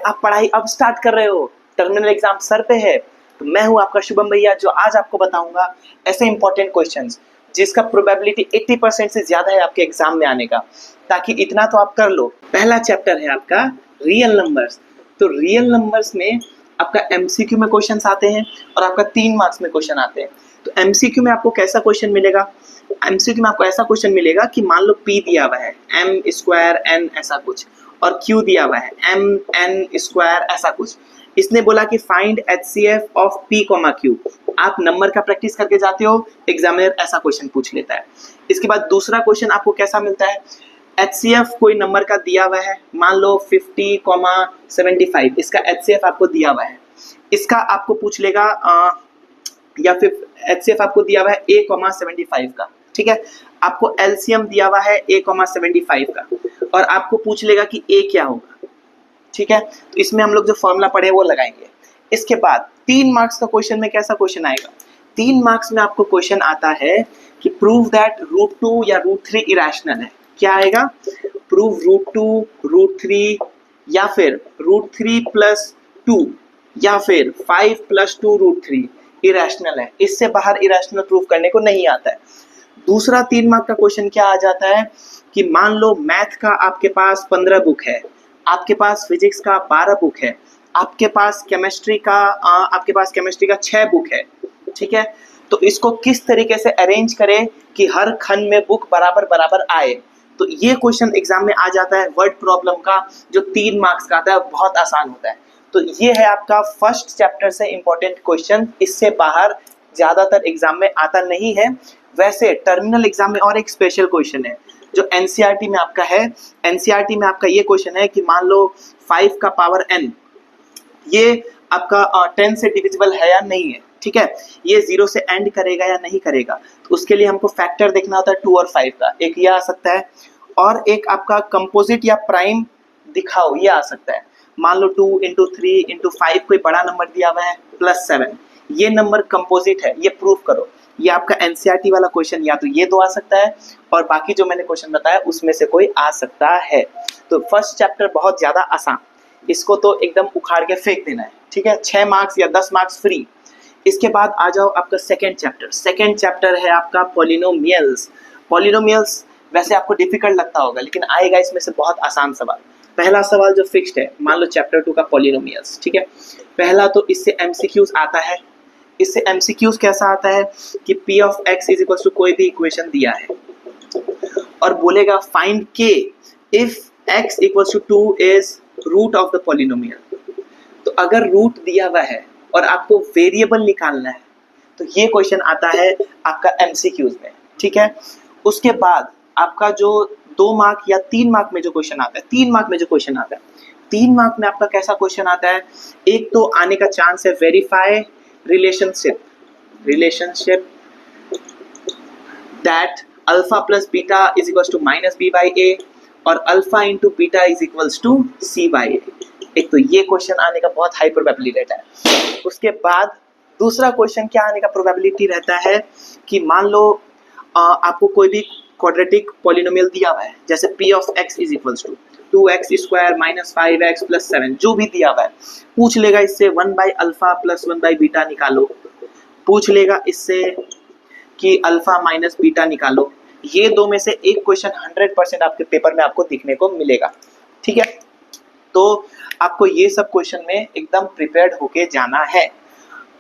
आप पढ़ाई अब स्टार्ट कर रहे हो, टर्मिनल एग्जाम सर पे है, तो मैं हूं आपका शुभम भैया, जो आज आपको बताऊंगा ऐसे इंपॉर्टेंट क्वेश्चंस जिसका प्रोबेबिलिटी 80% से ज्यादा है आपके एग्जाम में आने का, ताकि इतना तो आप कर लो। पहला चैप्टर है आपका रियल नंबर्स। तो रियल नंबर्स में आपका एमसीक्यू में क्वेश्चंस आते हैं और आपका 3 मार्क्स में क्वेश्चन आते हैं। तो एमसीक्यू में आपको कैसा क्वेश्चन मिलेगा? एमसीक्यू में आपको ऐसा क्वेश्चन मिलेगा कि मान लो पी दिया हुआ है एम स्क्वायर एन ऐसा कुछ, और क्यू दिया हुआ है एम एन स्क्वायर ऐसा कुछ। इसने बोला कि find HCF of P comma Q. आप नंबर का प्रैक्टिस करके जाते हो, एग्जामिनर ऐसा क्वेश्चन पूछ लेता है। इसके बाद दूसरा क्वेश्चन आपको कैसा मिलता है? एचसीएफ कोई नंबर का दिया हुआ है, मान लो 50,75, इसका एचसीएफ आपको दिया हुआ है। इसका आपको पूछ लेगा या फिर एचसीएफ आपको दिया हुआ है a,75 का, ठीक है। आपको एलसीएम दिया हुआ है a,75 का, और आपको पूछ लेगा कि a क्या होगा, ठीक है। तो इसमें हम लोग जो फॉर्मूला पढ़े वो लगाएंगे। इसके बाद 3 मार्क्स का क्वेश्चन में कैसा क्वेश्चन आएगा? 3 मार्क्स में आपको क्वेश्चन आता है कि प्रूव दैट √2 या √3 इरेशनल है। क्या आएगा? प्रूव √2, √3 या फिर √3 + 2 या फिर 5 + 2 √3 इरेशनल है। इससे बाहर इरेशनल प्रूफ करने को नहीं आता है। दूसरा 3 मार्क का क्वेश्चन क्या आ जाता है कि मान लो मैथ का आपके पास 15 बुक है, आपके पास फिजिक्स का 12 बुक है, आपके पास केमिस्ट्री का 6 बुक है, ठीक है। तो इसको किस तरीके से अरेंज करें कि हर खंड में बुक बराबर बराबर आए। तो ये क्वेश्चन एग्जाम में आ जाता है वर्ड प्रॉब्लम का, जो 3 मार्क्स का आता है, बहुत आसान होता है। तो ये है आपका फर्स्ट चैप्टर से इंपॉर्टेंट क्वेश्चन, इससे बाहर ज्यादातर एग्जाम में आता नहीं है। वैसे टर्मिनल एग्जाम में और एक स्पेशल क्वेश्चन है जो एनसीईआरटी में आपका है। एनसीईआरटी में आपका ये क्वेश्चन है कि मान लो 5 का पावर n, ये आपका 10 से डिविजिबल है या नहीं है, ठीक है। ये 0 से एंड करेगा या नहीं करेगा, तो उसके लिए हमको फैक्टर देखना होता है 2 और 5 का। एक ये आ सकता है, और एक आपका कंपोजिट या प्राइम दिखाओ, ये आ सकता है। मान लो 2 × 3 × 5 कोई बड़ा नंबर दिया हुआ है +7, ये नंबर कंपोजिट है, ये प्रूफ करो। ये आपका एनसीईआरटी वाला क्वेश्चन या तो ये 2 आ सकता है, और बाकी जो मैंने क्वेश्चन बताया उसमें से कोई आ सकता है। तो फर्स्ट चैप्टर बहुत ज्यादा आसान, इसको तो एकदम उखाड़ के फेंक देना है, ठीक है। 6 मार्क्स या 10 मार्क्स फ्री। इसके बाद आ जाओ आपका सेकेंड चैप्टर। सेकेंड चैप्टर है आपका पॉलिनोमियल्स। पॉलिनोमियल्स वैसे आपको डिफिकल्ट लगता होगा, लेकिन आएगा इसमें से बहुत आसान सवाल। पहला सवाल जो फिक्स्ड है, मान लो चैप्टर 2 का पॉलिनोमियल्स, ठीक है। पहला तो इससे एमसीक्यूज आता है। इससे एमसीक्यूज कैसा आता है कि p of x is equal to कोई भी इक्वेशन दिया है और बोलेगा find k if x equal to 2 is root of the polynomial. तो अगर रूट दिया हुआ है और आपको वेरिएबल निकालना है, तो ये क्वेश्चन आता है आपका एमसीक्यूज में, ठीक है। उसके बाद आपका जो 2 मार्क या 3 मार्क में जो क्वेश्चन आता है, 3 मार्क में जो क्वेश्चन आता है, 3 मार्क में आपका कैसा क्वेश्चन आता है? एक तो आने का चांस है verify relationship that alpha plus beta is equal to -b/a और alpha into beta is equal to c/a। एक तो ये क्वेश्चन आने का बहुत हाई प्रोबेबिलिटी रहता है। उसके बाद दूसरा क्वेश्चन क्या आने का प्रोबेबिलिटी रहता है कि मान लो आपको कोई भी क्वाड्रेटिक पॉलिनोमियल दिया हुआ है, जैसे p of x is equal to 2x² - 5x + 7, जो भी दिया हुआ है, पूछ लेगा इससे 1/α + 1/β निकालो। पूछ लेगा इससे कि अल्फा माइनस बीटा निकालो। ये 2 में से एक क्वेश्चन 100% आपके पेपर में आपको दिखने को मिलेगा, ठीक है। तो आपको ये सब क्वेश्चन में एकदम प्रिपेयर्ड होके जाना है।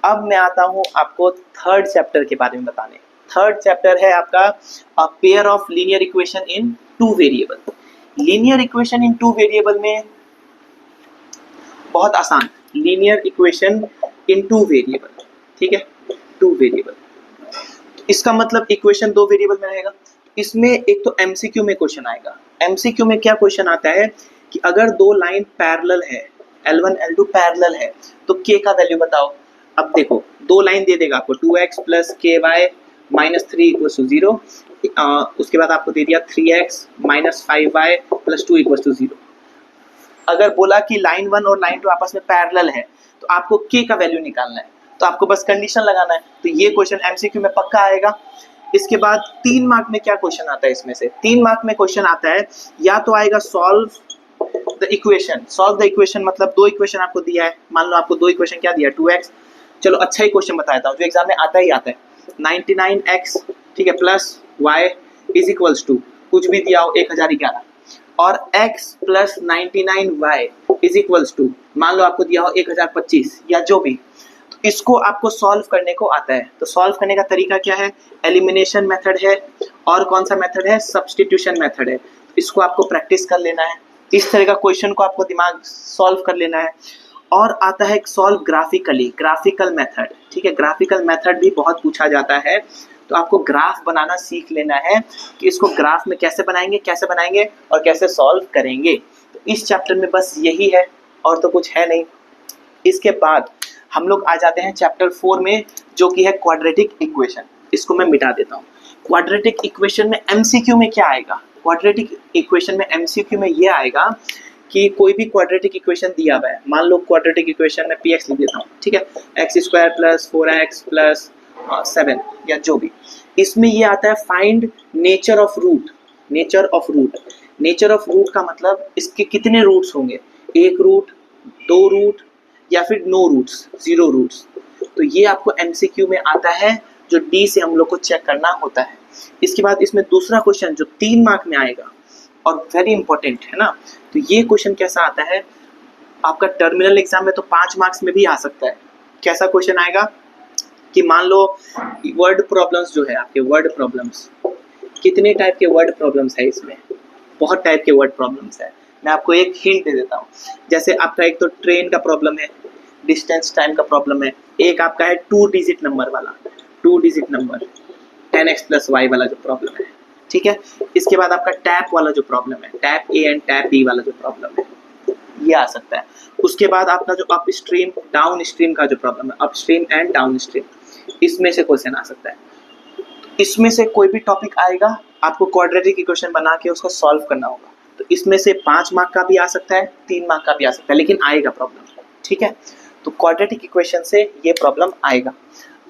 अब मैं आता हूँ आपको थर्ड चैप्टर के बारे में बताने। थर्ड चैप्टर है आपका pair of linear equation in 2 variable. Linear equation in 2 variable में बहुत आसान, लीनियर इक्वेशन इन 2 वेरिएबल, ठीक है, 2 वेरिएबल। इसका मतलब इक्वेशन 2 वेरिएबल में रहेगा। इसमें एक तो एमसीक्यू में क्वेश्चन आएगा। एमसीक्यू में क्या क्वेश्चन आता है कि अगर 2 लाइन पैरेलल है, L1 L2 पैरेलल है, तो k का वैल्यू बताओ। अब देखो 2 लाइन दे देगा आपको 2x + ky - 3 = 0। उसके बाद आपको दे दिया 3x - 5y + 2 = 0। अगर बोला कि लाइन 1 और लाइन 2 आपस में पैरेलल है, तो आपको k का वैल्यू निकालना है, तो आपको बस कंडीशन लगाना है। तो ये क्वेश्चन एमसीक्यू में पक्का आएगा। इसके बाद 3 मार्क में क्या क्वेश्चन आता है? इसमें से 3 मार्क में क्वेश्चन आता है, या तो आएगा solve the equation, solve the equation मतलब दो इक्वेशन आपको दिया है, मान लो आपको दो इक्वेशन क्या दिया है 2x, चलो अच्छा ही क्वेश्चन बताता हूँ जो एग्जाम में आता ही आता है, 99x ठीक है plus y is equals to कुछ भी दिया हो 1011 और x plus 99y is equals to मान लो आपको दिया हो 1025 या जो भी, तो इसको आपको सॉल्व करने को आता है। तो सॉल्व करने का तरीका क्या है, एलिमिनेशन मेथड है और कौन सा मेथड है, सब्स्टिट्यूशन मेथड है। तो इसको आपको प्रैक्टिस कर लेना है, इस तरह का क्वेश्चन को आपको दिमाग सॉल्व कर लेना है। और आता है सॉल्व ग्राफिकली, ग्राफिकल मेथड, ठीक है, ग्राफिकल मेथड भी बहुत पूछा जाता है। तो आपको ग्राफ बनाना सीख लेना है कि इसको ग्राफ में कैसे बनाएंगे और कैसे सॉल्व करेंगे। तो इस चैप्टर में बस यही है और तो कुछ है नहीं। इसके बाद हम लोग आ जाते हैं चैप्टर 4 में जो कि है क्वाड्रेटिक इक्वेशन। इसको मैं मिटा देता हूँ। क्वाड्रेटिक इक्वेशन में एमसीक्यू में क्या आएगा, क्वाड्रेटिक इक्वेशन में एमसीक्यू में ये आएगा कि कोई भी क्वाड्रेटिक इक्वेशन दिया हुआ है, मान लो क्वाड्रेटिक इक्वेशन में px लिख देता हूँ, ठीक है, x square plus 4x plus 7 या जो भी, इसमें ये आता है find nature of root. Nature of root का मतलब इसके कितने रूट्स होंगे, एक रूट, दो रूट या फिर नो रूट्स, जीरो रूट्स। तो ये आपको एमसीक्यू में आता है जो डी से हम लोग को चेक करना होता है। इसके बाद इसमें दूसरा क्वेश्चन जो 3 मार्क में आएगा और वेरी इंपॉर्टेंट है ना, तो ये क्वेश्चन कैसा आता है आपका टर्मिनल एग्जाम में, तो 5 मार्क्स में भी आ सकता है। कैसा क्वेश्चन आएगा कि मान लो वर्ड प्रॉब्लम्स जो है आपके, वर्ड प्रॉब्लम्स, कितने टाइप के वर्ड प्रॉब्लम्स है इसमें, बहुत टाइप के वर्ड प्रॉब्लम्स है। मैं आपको एक हिंट दे देता हूँ, जैसे आपका एक तो ट्रेन का प्रॉब्लम है, डिस्टेंस टाइम का प्रॉब्लम है, एक आपका है 2 डिजिट नंबर वाला, 2 digit number 10x plus y वाला जो प्रॉब्लम है, ठीक है। इसके बाद आपका टैप वाला जो प्रॉब्लम है, tap A and tap B वाला जो प्रॉब्लम है, ये आ सकता है। उसके बाद आपका जो अप स्ट्रीम डाउन स्ट्रीम का जो प्रॉब्लम है, up stream and down stream, इसमें से क्वेश्चन आ सकता है। इसमें से कोई भी टॉपिक आएगा, आपको क्वाड्रेटिक इक्वेशन बना के उसको सॉल्व करना होगा। तो इसमें से 5 मार्क का भी आ सकता है, 3 मार्क का भी आ सकता है, लेकिन आएगा प्रॉब्लम, ठीक है। तो क्वाड्रेटिक इक्वेशन से ये प्रॉब्लम आएगा।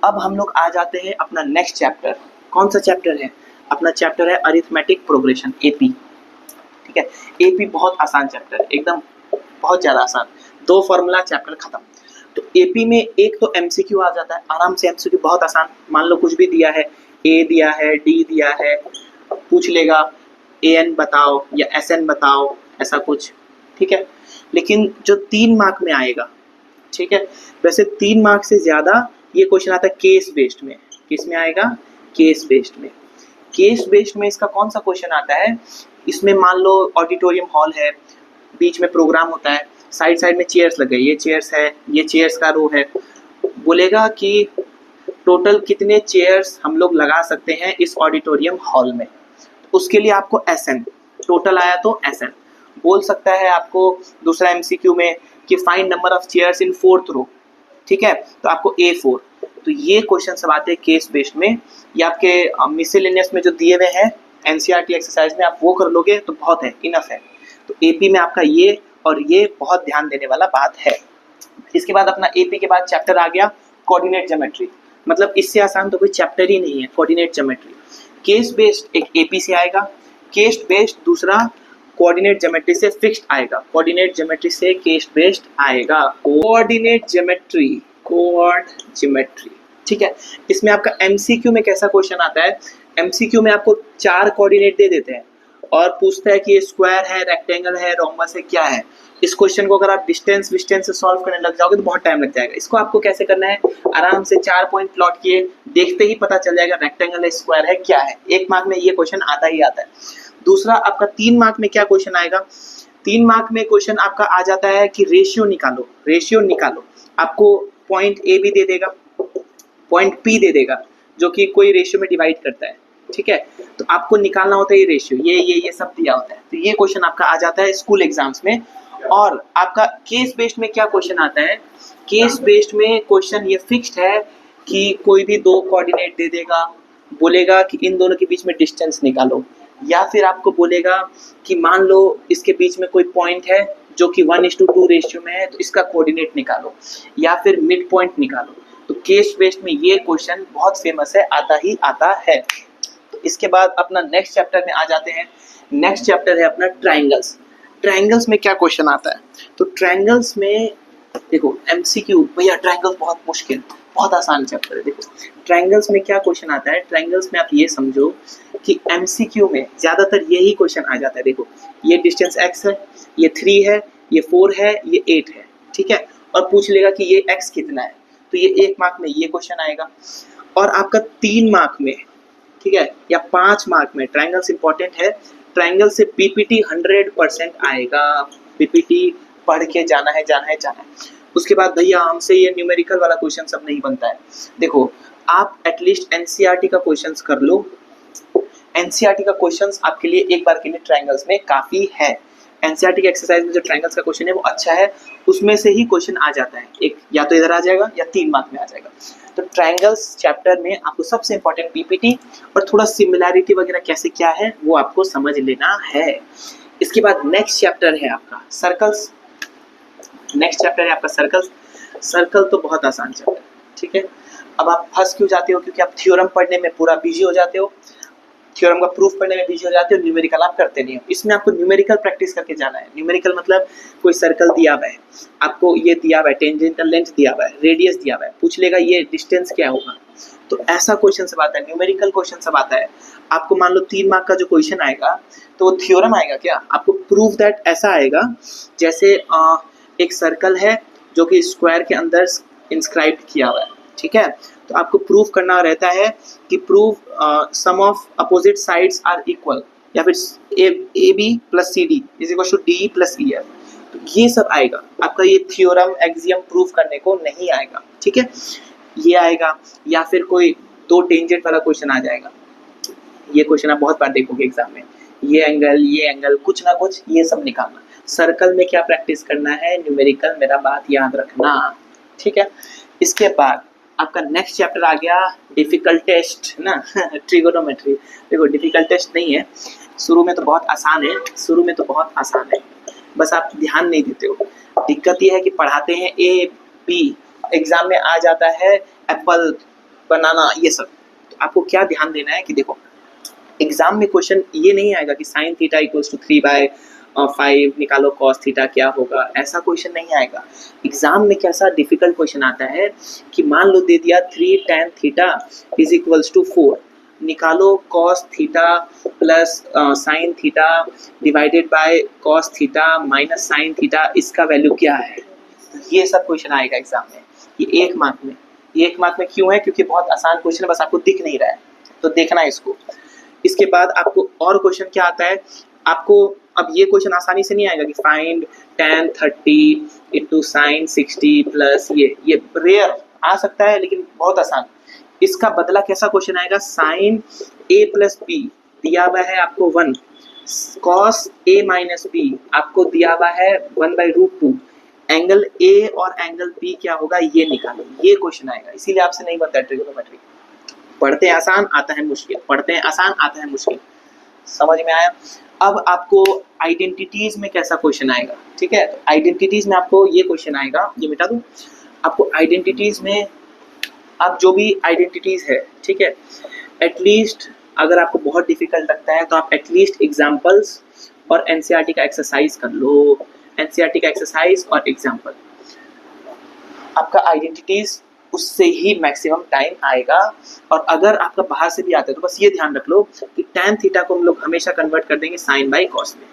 अब हम लोग आ जाते हैं अपना नेक्स्ट चैप्टर। कौन सा चैप्टर है, अपना चैप्टर है अरिथमेटिक प्रोग्रेशन, एपी, ठीक है। एपी बहुत आसान चैप्टर है, एकदम बहुत ज़्यादा आसान, 2 फॉर्मूला चैप्टर खत्म। तो एपी में एक तो एमसीक्यू आ जाता है, आराम से एमसीक्यू बहुत आसान, मान लो कुछ भी दिया है, ए दिया है, डी दिया है, पूछ लेगा एन बताओ या एसएन बताओ, ऐसा कुछ, ठीक है। लेकिन जो 3 मार्क में आएगा, ठीक है, वैसे 3 मार्क से ज़्यादा ये क्वेश्चन आता है केस बेस्ड में। किस में आएगा, केस बेस्ड में। केस बेस्ड में इसका कौन सा क्वेश्चन आता है, इसमें मान लो ऑडिटोरियम हॉल है, बीच में प्रोग्राम होता है, साइड साइड में चेयर्स लगे, ये चेयर्स है, ये चेयर्स का रो है, बोलेगा कि टोटल कितने चेयर्स हम लोग लगा सकते हैं इस ऑडिटोरियम हॉल में। उसके लिए आपको एसएन, टोटल आया तो एसएन बोल सकता है आपको। दूसरा एमसीक्यू में कि find number of chairs in 4th रो, ठीक है, तो आपको A4। तो ये क्वेश्चन सब आते हैं केस बेस्ड में। ये आपके मिसलेनियस में जो दिए हुए हैं एनसीईआरटी एक्सरसाइज में, आप वो कर लोगे तो बहुत है, इनफ है। तो एपी में आपका ये और ये बहुत ध्यान देने वाला बात है। इसके बाद अपना एपी के बाद चैप्टर आ गया कोऑर्डिनेट ज्योमेट्री, मतलब इससे आसान तो कोई चैप्टर ही नहीं है, कोऑर्डिनेट ज्योमेट्री। केस बेस्ड एक एपी से आएगा, केस बेस्ड दूसरा कोऑर्डिनेट ज्योमेट्री से फिक्स्ड आएगा, कोऑर्डिनेट ज्योमेट्री से केस बेस्ड आएगा, कोऑर्डिनेट ज्योमेट्री, ठीक है। इसमें आपका एमसीक्यू में कैसा क्वेश्चन आता है, एमसीक्यू में आपको 4 कोऑर्डिनेट दे देते हैं और पूछता है कि ये स्क्वायर है, रेक्टेंगल है, रोम्बस है, क्या है। इस क्वेश्चन को अगर आप डिस्टेंस से सॉल्व करने लग जाओगे तो बहुत टाइम लग जाएगा। इसको आपको कैसे करना है, आराम से 4 पॉइंट प्लॉट किए, देखते ही पता चल जाएगा रेक्टेंगल है, स्क्वायर है, क्या है। 1 मार्क में ये क्वेश्चन आता ही आता है। दूसरा आपका 3 मार्क में क्या क्वेश्चन आएगा, 3 मार्क में क्वेश्चन आपका आ जाता है कि रेशियो निकालो। आपको पॉइंट ए भी दे देगा, पॉइंट पी दे देगा, जो कि कोई रेशियो में डिवाइड करता है, ठीक है। तो आपको निकालना होता है ये रेशियो, ये सब दिया होता है। तो ये क्वेश्चन आपका आ जाता है स्कूल एग्जाम्स में। और आपका केस बेस्ड में क्या क्वेश्चन आता है, केस बेस्ड में क्वेश्चन ये फिक्स्ड है कि कोई भी 2 कोऑर्डिनेट दे देगा, बोलेगा कि इन दोनों के बीच में डिस्टेंस निकालो, या फिर आपको बोलेगा कि मान लो इसके बीच में कोई पॉइंट है जो कि 1:2 रेशियो में है, तो इसका कोऑर्डिनेट निकालो, या फिर मिड पॉइंट निकालो। तो केस बेस्ड में ये क्वेश्चन बहुत फेमस है, आता ही आता है। तो इसके बाद अपना नेक्स्ट चैप्टर में आ जाते हैं। नेक्स्ट चैप्टर है अपना ट्राइंगल्स। ट्रायंगल्स में क्या क्वेश्चन आता है? तो ट्रायंगल्स में देखो एमसीक्यू, भैया ट्रायंगल बहुत मुश्किल, बहुत आसान चैप्टर है। देखो ट्रायंगल्स में क्या क्वेश्चन आता है, ट्रायंगल्स में आप ये समझो कि एमसीक्यू में ज्यादातर यही क्वेश्चन आ जाता है। देखो ये डिस्टेंस x है, ये 3 है, ये 4 है, ये 8 है, ठीक है, और पूछ लेगा कि ये x कितना है, तो ये 1 मार्क में ये क्वेश्चन आएगा। और आपका 3 मार्क में, ठीक है, या 5 मार्क में ट्रायंगल्स इंपॉर्टेंट है, ट्रायंगल से पीपीटी 100% आएगा। पीपीटी पढ़ के जाना है, जाना है, जाना है। उसके बाद भैया हमसे ये न्यूमेरिकल वाला क्वेश्चन सब नहीं बनता है। देखो आप एटलीस्ट एनसीईआरटी का क्वेश्चंस कर लो, एनसीईआरटी का क्वेश्चंस आपके लिए एक बार के लिए ट्रायंगल्स में काफी है। एनसीईआरटी के एक्सरसाइज में जो ट्रायंगल्स का क्वेश्चन है वो अच्छा है, उसमें से ही क्वेश्चन आ जाता है, एक या तो इधर आ जाएगा या 3 मार्क में आ जाएगा। तो ट्रायंगल्स चैप्टर में आपको सबसे इंपॉर्टेंट पीपीटी और थोड़ा सिमिलैरिटी वगैरह कैसे क्या है वो आपको समझ लेना है। इसके बाद नेक्स्ट चैप्टर है आपका सर्कल्स। नेक्स्ट चैप्टर है आपका सर्कल्स। सर्कल तो बहुत आसान चैप्टर, ठीक है। अब आप फंस क्यों जाते हो? क्योंकि आप थ्योरम पढ़ने में पूरा बिजी हो जाते हो, थ्योरम का प्रूफ पढ़ने में बिजी हो जाते हो, न्यूमेरिकल आप करते नहीं हो। इसमें आपको न्यूमेरिकल प्रैक्टिस करके जाना है। न्यूमेरिकल मतलब कोई सर्कल दिया हुआ है, आपको ये दिया हुआ है, टेंजेंटल लेंथ दिया हुआ है, रेडियस दिया हुआ है, पूछ लेगा ये डिस्टेंस क्या होगा, तो ऐसा क्वेश्चन सब आता है, न्यूमेरिकल क्वेश्चन सब आता है। आपको मान लो 3 मार्क का जो क्वेश्चन आएगा तो वो थ्योरम आएगा क्या, आपको प्रूफ दैट ऐसा आएगा जैसे एक सर्कल है जो कि स्क्वायर के अंदर इंस्क्राइब किया हुआ है, ठीक है, तो आपको प्रूफ करना रहता है कि proof sum of opposite sides are equal, या फिर A B plus C D is equal to D plus E F, तो ये सब आएगा आपका। ये थ्योरम एक्सियम प्रूफ करने को नहीं आएगा, ठीक है, ये आएगा। या फिर कोई 2 टेंजेंट वाला क्वेश्चन आ जाएगा, ये क्वेश्चन आप बहुत बार देखोगे एग्जाम में, ये एंगल कुछ ना कुछ ये सब निकालना। सर्कल में क्या प्रैक्टिस करना है, न्यूमेरिकल, मेरा बात याद रखना, ठीक है। इसके बाद आपका नेक्स्ट चैप्टर आ गया डिफिकल्ट टेस्ट ना ट्रिगोनोमेट्री। देखो डिफिकल्ट टेस्ट नहीं है, शुरू में तो बहुत आसान है, शुरू में तो बहुत आसान है, बस आप ध्यान नहीं देते हो। दिक्कत ये है कि पढ़ाते हैं ए बी, एग्जाम में आ जाता है एप्पल बनाना ये सब, तो आपको क्या ध्यान देना है कि देखो एग्जाम में क्वेश्चन ये नहीं आएगा कि साइन थीटा इक्वल्स टू 3/5 निकालो कॉस थीटा क्या होगा, ऐसा क्वेश्चन नहीं आएगा। एग्जाम में कैसा डिफिकल्ट क्वेश्चन आता है कि मान लो दे दिया 3 tan theta is equals to 4, निकालो cos theta plus sine theta divided by cos theta minus sine theta, इसका वैल्यू क्या है, ये सब क्वेश्चन आएगा एग्जाम में। ये 1 मार्क में, ये 1 मार्क में क्यों है, क्योंकि बहुत आसान क्वेश्चन है, बस आपको दिख नहीं रहा है, तो देखना है इसको। इसके बाद आपको और क्वेश्चन क्या आता है, आपको अब ये क्वेश्चन आसानी से नहीं आएगा कि find tan 30 into sine 60 plus ये रेयर आ सकता है लेकिन बहुत आसान। इसका बदला कैसा क्वेश्चन आएगा, साइन a प्लस बी दिया हुआ है आपको 1, कॉस a माइनस बी आपको दिया हुआ है 1/√2, एंगल a और एंगल b क्या होगा ये निकालो, ये क्वेश्चन आएगा। इसीलिए आपसे नहीं बनता है ट्रिगोनोमेट्री। पढ़ते हैं आसान आता है मुश्किल, पढ़ते हैं आसान आता है मुश्किल, समझ में आया। अब आपको आइडेंटिटीज में कैसा क्वेश्चन आएगा, ठीक है, तो आइडेंटिटीज में आपको ये क्वेश्चन आएगा, ये मिटा दूं, आपको आइडेंटिटीज में आप जो भी आइडेंटिटीज है, ठीक है, एटलीस्ट अगर आपको बहुत डिफिकल्ट लगता है तो आप एटलीस्ट एग्जाम्पल्स और एनसीईआरटी का एक्सरसाइज कर लो, एनसीईआरटी का एक्सरसाइज और एग्जाम्पल, आपका आइडेंटिटीज उससे ही मैक्सिमम टाइम आएगा। और अगर आपका बाहर से भी आता है तो बस ये ध्यान रख लो कि tan थीटा को हम लोग हमेशा कन्वर्ट कर देंगे साइन बाय कॉस में,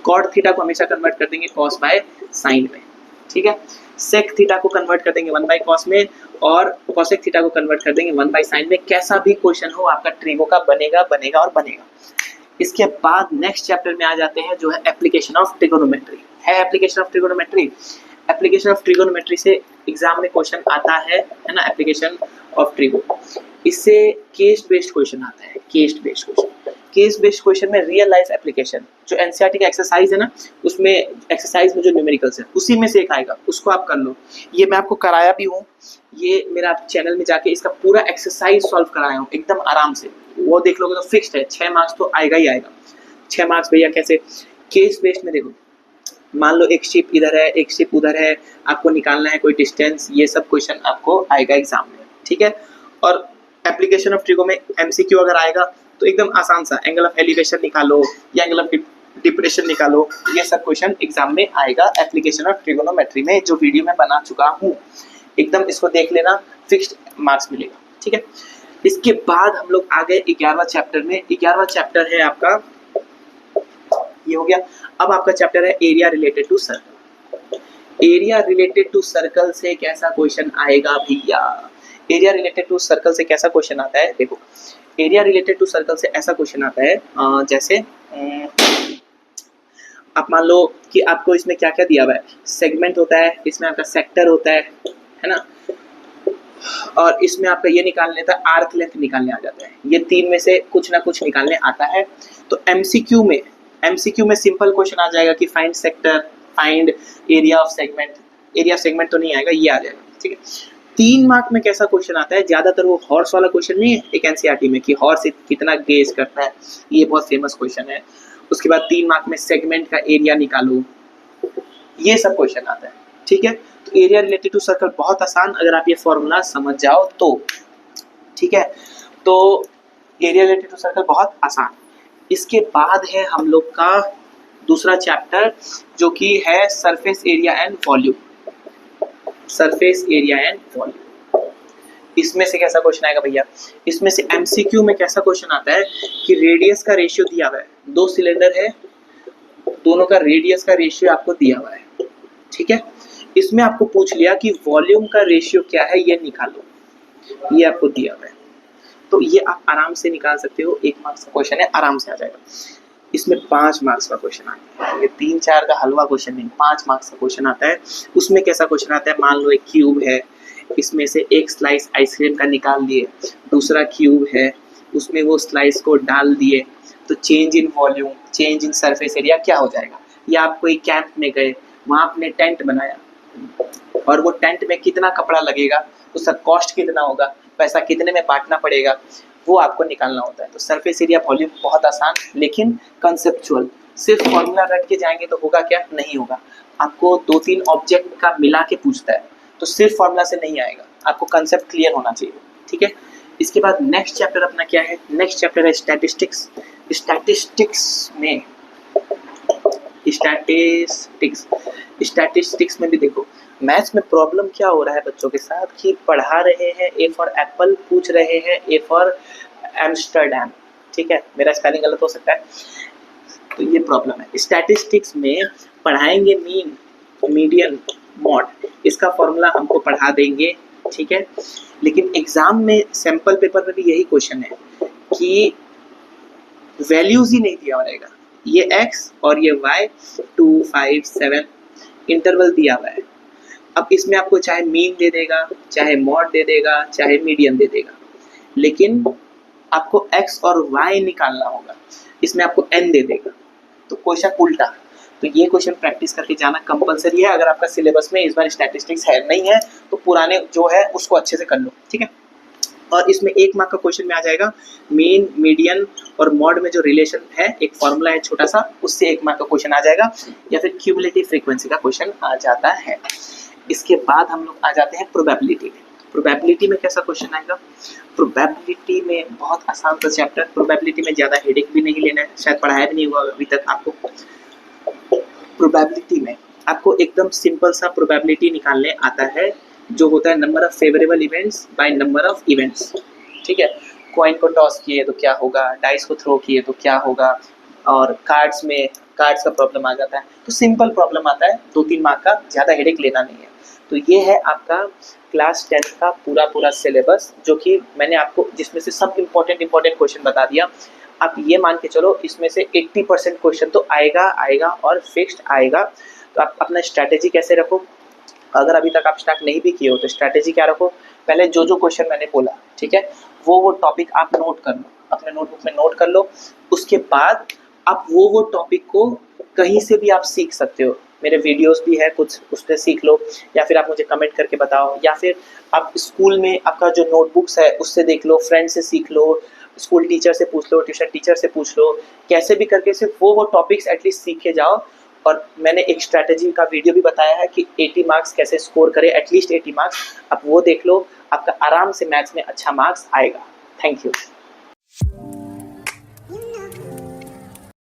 कॉट थीटा को हमेशा कन्वर्ट कर देंगे कॉस बाय साइन में, ठीक है, सेक थीटा को कन्वर्ट कर देंगे 1/cos में, और कॉसेक थीटा को कन्वर्ट कर देंगे 1/sin में। कैसा भी क्वेश्चन हो आपका ट्रिगो का बनेगा बनेगा और बनेगा। इसके बाद नेक्स्ट चैप्टर में आ जाते हैं जो है एप्लीकेशन ऑफ ट्रिगोनोमेट्री। है application of trigonometry, application of trigonometry से एग्जाम में क्वेश्चन आता है ना, एप्लीकेशन ऑफ ट्रिगो, इससे केस बेस्ड क्वेश्चन आता है, case based question. Case based question में रियल लाइफ एप्लीकेशन, जो एनसीईआरटी का एक्सरसाइज है ना, उसमें एक्सरसाइज में जो न्यूमेरिकल्स है उसी में से एक आएगा, उसको आप कर लो। ये मैं आपको कराया भी हूँ, ये मेरा चैनल में जाके इसका पूरा एक्सरसाइज सॉल्व कराया हूँ एकदम आराम से, वो देख लोगे तो फिक्स्ड है, 6 मार्क्स तो आएगा ही आएगा। 6 मार्क्स भैया कैसे, केस बेस्ड में देखो, मान लो एक शिप इधर है एक शिप उधर है, आपको निकालना है कोई डिस्टेंस, ये सब क्वेश्चन आपको आएगा एग्जाम में, ठीक है। और एप्लीकेशन ऑफ ट्रिगो में एमसीक्यू अगर आएगा तो एकदम आसान सा, एंगल ऑफ एलिवेशन निकालो या एंगल ऑफ डिप्रेशन निकालो, ये सब क्वेश्चन एग्जाम में आएगा एप्लीकेशन ऑफ ट्रिगोनोमेट्री में, जो वीडियो में बना चुका हूँ। एकदम इसको देख लेना, फिक्स्ड मार्क्स मिलेगा, ठीक है। इसके बाद हम लोग आ गए 11वां चैप्टर में। 11वां चैप्टर है आपका, ये हो गया। अब आपका चैप्टर है area related to circle. Area related to circle से कैसा क्वेश्चन आएगा भैया? एरिया रिलेटेड टू सर्कल से कैसा क्वेश्चन आता है, देखो। एरिया रिलेटेड टू सर्कल से ऐसा क्वेश्चन आता है जैसे आप मान लो कि आपको इसमें क्या क्या दिया हुआ है, सेगमेंट होता है, इसमें आपका सेक्टर होता है ना, और इसमें आपका ये निकाल लेता है, आर्क लेंथ निकालने आ जाता है। ये तीन में से कुछ ना कुछ निकालने आता है। तो एमसीक्यू में सिंपल क्वेश्चन आ जाएगा कि find sector, find area of segment. Area of segment तो नहीं आएगा, ये आ जाएगा, ठीक है। 3 मार्क में कैसा क्वेश्चन आता है, ज्यादातर वो हॉर्स वाला क्वेश्चन नहीं है एक एनसीईआरटी में कि हॉर्स कितना गेज करता है, ये बहुत फेमस क्वेश्चन है। उसके बाद 3 मार्क में सेगमेंट का एरिया निकालो, ये सब क्वेश्चन आता है, ठीक है। तो एरिया रिलेटेड टू सर्कल बहुत आसान, अगर आप ये फॉर्मूला समझ जाओ तो, ठीक है। तो एरिया रिलेटेड टू सर्कल बहुत आसान। इसके बाद है हम लोग का दूसरा चैप्टर, जो कि है surface area and volume. Surface area and volume, इसमें से कैसा क्वेश्चन आएगा भैया? इसमें से एमसीक्यू में कैसा क्वेश्चन आता है कि रेडियस का रेशियो दिया हुआ है, 2 सिलेंडर है, दोनों का रेडियस का रेशियो आपको दिया हुआ है, ठीक है। इसमें आपको पूछ लिया कि वॉल्यूम का रेशियो क्या है, ये निकालो, ये आपको दिया हुआ है। तो ये आप आराम से निकाल सकते हो, 1 मार्क्स का क्वेश्चन है, आराम से आ जाएगा। इसमें 5 मार्क्स का क्वेश्चन आता है, ये 3-4 का हलवा क्वेश्चन नहीं, 5 मार्क्स का क्वेश्चन आता है। उसमें कैसा क्वेश्चन आता है, मान लो एक क्यूब है, इसमें से एक स्लाइस आइसक्रीम का निकाल दिए, दूसरा क्यूब है, उसमें वो स्लाइस को डाल दिए, तो change in volume, change in surface area क्या हो जाएगा? या आप कोई कैंप में गए, वहाँ आपने टेंट बनाया, और वो टेंट में कितना कपड़ा लगेगा, उसका कॉस्ट कितना होगा, पैसा कितने में बांटना पड़ेगा, वो आपको निकालना होता है। तो सरफेस एरिया वॉल्यूम बहुत आसान, लेकिन कंसेप्चुअल। सिर्फ फॉर्मूला रट के जाएंगे तो होगा क्या? नहीं होगा। आपको 2-3 ऑब्जेक्ट का मिला के पूछता है, तो सिर्फ फॉर्मूला से नहीं आएगा, आपको कंसेप्ट क्लियर होना चाहिए, ठीक है। इसके बाद नेक्स्ट चैप्टर अपना क्या है? नेक्स्ट चैप्टर है स्टैटिस्टिक्स। स्टैटिस्टिक्स में भी देखो, मैथ्स में प्रॉब्लम क्या हो रहा है बच्चों के साथ कि पढ़ा रहे हैं ए फॉर एप्पल, पूछ रहे हैं ए फॉर एम्स्टरडैम, ठीक है, मेरा स्पेलिंग गलत हो सकता है, तो ये प्रॉब्लम है। स्टैटिस्टिक्स में पढ़ाएंगे मीन, मीडियन, मॉड, इसका फॉर्मूला हमको पढ़ा देंगे, ठीक है। लेकिन एग्जाम में सैंपल पेपर में भी यही क्वेश्चन है कि वैल्यूज ही नहीं दिया रहेगा, ये x और ये y 2, 5, 7 इंटरवल दिया हुआ है। अब इसमें आपको चाहे मीन दे देगा, चाहे मॉड दे देगा, चाहे मीडियन दे देगा, लेकिन आपको x और y निकालना होगा, इसमें आपको n दे देगा, तो क्वेश्चन उल्टा। तो ये क्वेश्चन प्रैक्टिस करके जाना कंपलसरी है। अगर आपका सिलेबस में इस बार स्टैटिस्टिक्स है नहीं है तो पुराने जो है उसको अच्छे से कर लो, ठीक है। और इसमें 1 मार्क का क्वेश्चन में आ जाएगा मीन, मीडियन और मॉड में जो रिलेशन है, एक फॉर्मूला है छोटा सा, उससे 1 मार्क का क्वेश्चन आ जाएगा, या फिर क्यूमुलेटिव फ्रीक्वेंसी का क्वेश्चन आ जाता है। इसके बाद हम लोग आ जाते हैं प्रोबेबिलिटी में। प्रोबेबिलिटी में कैसा क्वेश्चन आएगा? प्रोबेबिलिटी में बहुत आसान सा चैप्टर, प्रोबेबिलिटी में ज़्यादा हेडेक भी नहीं लेना है, शायद पढ़ाया भी नहीं हुआ अभी तक आपको। प्रोबेबिलिटी में आपको एकदम सिंपल सा प्रोबेबिलिटी निकालने आता है, जो होता है number of favourable events by number of events, ठीक है। कॉइन को टॉस किए तो क्या होगा, डाइस को थ्रो किए तो क्या होगा, और कार्ड्स में कार्ड्स का प्रॉब्लम आ जाता है। तो सिंपल प्रॉब्लम आता है, 2-3 मार्क का, ज़्यादा हेडेक लेना नहीं है। तो ये है आपका क्लास 10 का पूरा सिलेबस, जो कि मैंने आपको जिसमें से सब इम्पोर्टेंट क्वेश्चन बता दिया। आप ये मान के चलो इसमें से 80% क्वेश्चन तो आएगा और फिक्स्ड आएगा। तो आप अपना स्ट्रैटेजी कैसे रखो, अगर अभी तक आप स्टार्ट नहीं भी किए हो तो स्ट्रैटेजी क्या रखो, पहले जो क्वेश्चन मैंने बोला, ठीक है, वो टॉपिक आप नोट कर लो, अपने नोटबुक में नोट कर लो। उसके बाद आप वो टॉपिक को कहीं से भी आप सीख सकते हो, मेरे वीडियोस भी है कुछ, उससे सीख लो, या फिर आप मुझे कमेंट करके बताओ, या फिर आप स्कूल में आपका जो नोटबुक्स है उससे देख लो, फ्रेंड से सीख लो, स्कूल टीचर से पूछ लो, ट्यूशन टीचर से पूछ लो, कैसे भी करके सिर्फ वो टॉपिक्स एटलीस्ट सीखे जाओ। और मैंने एक स्ट्रैटेजी का वीडियो भी बताया है कि 80 मार्क्स कैसे स्कोर करें, एटलीस्ट 80 मार्क्स, आप वो देख लो, आपका आराम से मैथ्स में अच्छा मार्क्स आएगा। Thank you.